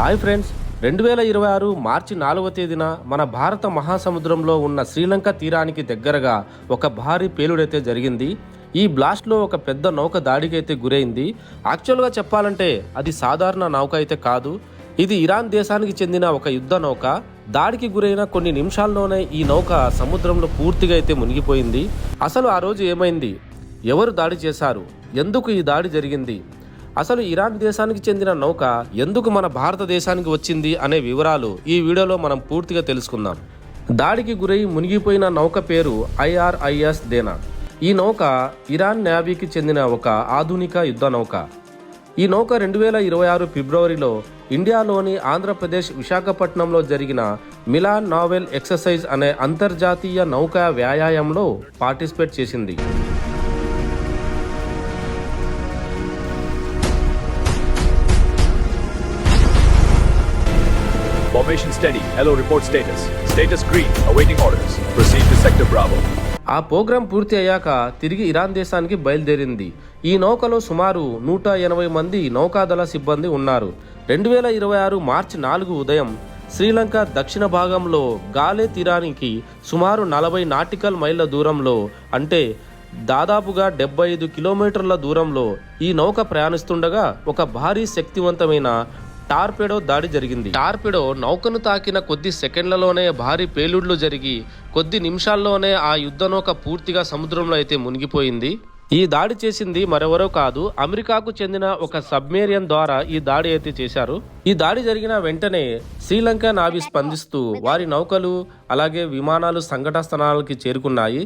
Hi friends, 2026 మార్చి 4వ తేదీన మన భారత మహాసముద్రంలో ఉన్న శ్రీలంక తీరానికి దగ్గరగా ఒక భారీ పేలుడైతే జరిగింది. ఈ బ్లాస్ట్లో ఒక పెద్ద నౌక దాడికి అయితే గురైంది. యాక్చువల్గా చెప్పాలంటే అది సాధారణ నౌక అయితే కాదు. ఇది ఇరాన్ దేశానికి చెందిన ఒక యుద్ధ నౌక. దాడికి గురైన కొన్ని నిమిషాల్లోనే ఈ నౌక సముద్రంలో పూర్తిగా అయితే మునిగిపోయింది. అసలు ఆ రోజు ఏమైంది, ఎవరు దాడి చేశారు, ఎందుకు ఈ దాడి జరిగింది, అసలు ఇరాన్ దేశానికి చెందిన నౌక ఎందుకు మన భారతదేశానికి వచ్చింది అనే వివరాలు ఈ వీడియోలో మనం పూర్తిగా తెలుసుకుందాం. దాడికి గురై మునిగిపోయిన నౌక పేరు IRIS దేనా. ఈ నౌక ఇరాన్ నేవీకి చెందిన ఒక ఆధునిక యుద్ధ నౌక. ఈ నౌక 2026 ఫిబ్రవరిలో ఇండియాలోని ఆంధ్రప్రదేశ్ విశాఖపట్నంలో జరిగిన మిలాన్ నావెల్ ఎక్సర్సైజ్ అనే అంతర్జాతీయ నౌకా వ్యాయామంలో పార్టిసిపేట్ చేసింది. Formation steady. Hello, report status. Status green. Awaiting orders. Proceed to sector Bravo. ఆ ప్రోగ్రాం పూర్తి అయ్యాక తిరిగి ఇరాన్ దేశానికి బయలుదేరింది. ఈ నౌకలో సుమారు 180 మంది నౌకాదళ సిబ్బంది ఉన్నారు. 2026 మార్చి 4 ఉదయం శ్రీలంక దక్షిణ భాగంలో గాలే తీరానికి సుమారు 40 నాటికల్ మైళ్ళ దూరంలో, అంటే దాదాపుగా 75 కిలోమీటర్ల దూరంలో ఈ నౌక ప్రయాణిస్తుండగా ఒక భారీ శక్తివంతమైన టార్పెడో దాడి జరిగింది. టార్పెడో నౌకను తాకిన కొద్ది సెకండ్లలోనే భారీ పేలుళ్లు జరిగి కొద్ది నిమిషాల్లోనే ఆ యుద్ధ నౌక పూర్తిగా సముద్రంలో అయితే మునిగిపోయింది. ఈ దాడి చేసింది మరెవరో కాదు, అమెరికాకు చెందిన ఒక సబ్మెరీన్ ద్వారా ఈ దాడి అయితే చేశారు. ఈ దాడి జరిగిన వెంటనే శ్రీలంక నావీ స్పందిస్తూ వారి నౌకలు అలాగే విమానాలు సంఘటన స్థలాలకి చేరుకున్నాయి.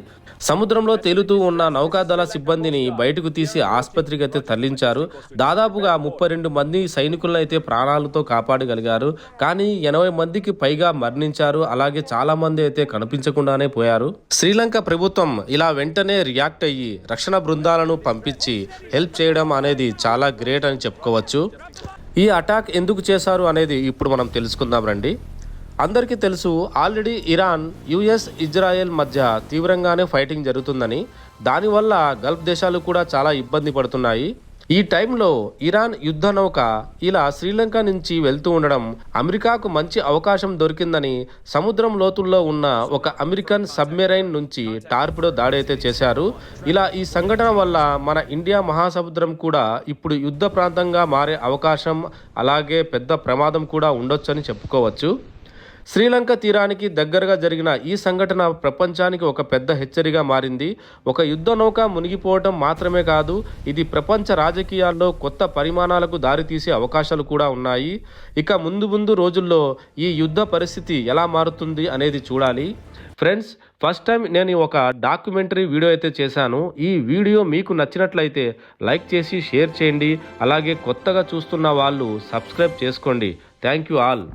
సముద్రంలో తేలుతూ ఉన్న నౌకాదళ సిబ్బందిని బయటకు తీసి ఆసుపత్రికి అయితే తరలించారు. దాదాపుగా 32 మంది సైనికులను అయితే ప్రాణాలతో కాపాడగలిగారు. కానీ 80 మందికి పైగా మరణించారు. అలాగే చాలా మంది అయితే కనిపించకుండానే పోయారు. శ్రీలంక ప్రభుత్వం ఇలా వెంటనే రియాక్ట్ అయ్యి రక్షణ బృందాలను పంపించి హెల్ప్ చేయడం అనేది చాలా గ్రేట్ అని చెప్పుకోవచ్చు. ఈ అటాక్ ఎందుకు చేశారు అనేది ఇప్పుడు మనం తెలుసుకుందాం రండి. అందరికీ తెలుసు, ఆల్రెడీ ఇరాన్, US, ఇజ్రాయెల్ మధ్య తీవ్రంగానే ఫైటింగ్ జరుగుతుందని. దానివల్ల గల్ఫ్ దేశాలు కూడా చాలా ఇబ్బంది పడుతున్నాయి. ఈ టైంలో ఇరాన్ యుద్ధ నౌక ఇలా శ్రీలంక నుంచి వెళ్తూ ఉండడం అమెరికాకు మంచి అవకాశం దొరికిందని సముద్రం లోతుల్లో ఉన్న ఒక అమెరికన్ సబ్మెరైన్ నుంచి టార్పెడో దాడి అయితే చేశారు. ఇలా ఈ సంఘటన వల్ల మన ఇండియా మహాసముద్రం కూడా ఇప్పుడు యుద్ధ ప్రాంతంగా మారే అవకాశం, అలాగే పెద్ద ప్రమాదం కూడా ఉండొచ్చని చెప్పుకోవచ్చు. శ్రీలంక తీరానికి దగ్గరగా జరిగిన ఈ సంఘటన ప్రపంచానికి ఒక పెద్ద హెచ్చరిగా మారింది. ఒక యుద్ధ నౌక మునిగిపోవటం మాత్రమే కాదు, ఇది ప్రపంచ రాజకీయాల్లో కొత్త పరిమాణాలకు దారితీసే అవకాశాలు కూడా ఉన్నాయి. ఇక ముందు రోజుల్లో ఈ యుద్ధ పరిస్థితి ఎలా మారుతుంది అనేది చూడాలి. ఫ్రెండ్స్, ఫస్ట్ టైం నేను ఒక డాక్యుమెంటరీ వీడియో అయితే చేశాను. ఈ వీడియో మీకు నచ్చినట్లయితే లైక్ చేసి షేర్ చేయండి. అలాగే కొత్తగా చూస్తున్న వాళ్ళు సబ్స్క్రైబ్ చేసుకోండి. Thank you all.